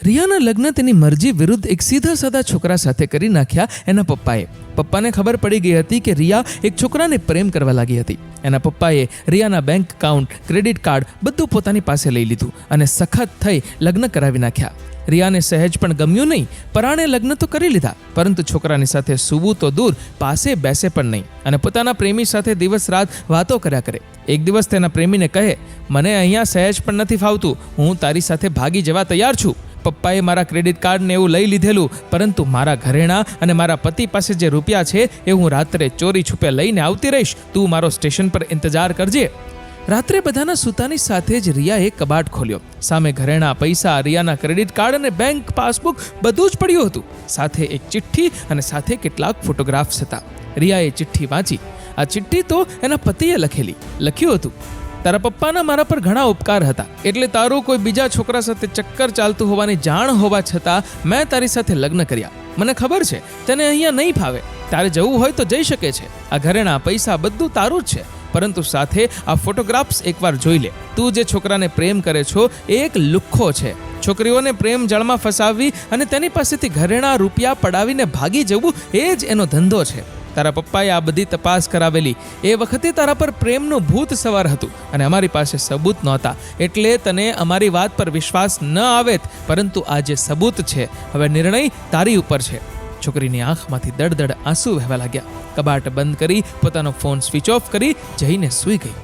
રિયાના લગ્ન તેની મરજી વિરુદ્ધ એક સીધા સાદા છોકરા સાથે કરી નાખ્યા એના પપ્પાએ. પપ્પાને ખબર પડી ગઈ હતી કે રિયા એક છોકરાને પ્રેમ કરવા લાગી હતી. એના પપ્પાએ રિયાના બેંક એકાઉન્ટ, ક્રેડિટ કાર્ડ બધું પોતાની પાસે લઈ લીધું અને સખત થઈ લગ્ન કરાવી નાખ્યા. રિયાને સહેજ પણ ગમ્યું નહીં. પરાણે લગ્ન તો કરી લીધા, પરંતુ છોકરાની સાથે સૂવું તો દૂર, પાસે બેસે પણ નહીં અને પોતાના પ્રેમી સાથે દિવસ રાત વાતો કર્યા કરે. એક દિવસ તેના પ્રેમીને કહે, મને અહીંયા સહેજ પણ નથી ફાવતું, હું તારી સાથે ભાગી જવા તૈયાર છું. પપ્પાએ મારા ક્રેડિટ કાર્ડને એવું લઈ લીધેલું, પરંતુ મારા ઘરેણાં અને મારા પતિ પાસે જે રૂપિયા છે એ હું રાત્રે ચોરી છુપે લઈને આવતી રહીશ. તું મારો સ્ટેશન પર ઇંતજાર કરજે. રાત્રે બધાના સૂતાની સાથે જ રિયાએ કબાટ ખોલ્યો. સામે ઘરેણાં, પૈસા, રિયાના ક્રેડિટ કાર્ડ અને બેંક પાસબુક બધું જ પડ્યું હતું. સાથે એક ચિઠ્ઠી અને સાથે કેટલાક ફોટોગ્રાફ્સ હતા. રિયાએ ચિઠ્ઠી વાંચી. આ ચિઠ્ઠી તો એના પતિએ લખ્યું હતું, તારા પપ્પાના મારા પર ઘણા ઉપકાર હતા, એટલે તારું કોઈ બીજા છોકરા સાથે ચક્કર ચાલતું હોવાની જાણ હોવા છતાં મેં તારી સાથે લગ્ન કર્યા. મને ખબર છે તને અહીંયા નહીં ફાવે, તારે જવું હોય તો જઈ શકે છે. આ ઘરેણાં, પૈસા બધું તારું જ છે, પરંતુ સાથે આ ફોટોગ્રાફ્સ એકવાર જોઈ લે. તું જે છોકરાને પ્રેમ કરે છો એ એક લુખ્ખો છે. છોકરીઓને પ્રેમ જળમાં ફસાવવી અને તેની પાસેથી ઘરેણાં, રૂપિયા પડાવીને ભાગી જવું એ જ એનો ધંધો છે. તારા પપ્પાએ આ બધી તપાસ કરાવેલી. એ વખતે તારા પર પ્રેમનું ભૂત સવાર હતું અને અમારી પાસે સબૂત નહોતા, એટલે તને અમારી વાત પર વિશ્વાસ ન આવેત, પરંતુ આ જે સબૂત છે, હવે નિર્ણય તારી ઉપર છે. છોકરીની આંખમાંથી દળદળ આંસુ વહેવા લાગ્યા. કબાટ બંધ કરી પોતાનો ફોન સ્વિચ ઓફ કરી જઈને સૂઈ ગઈ.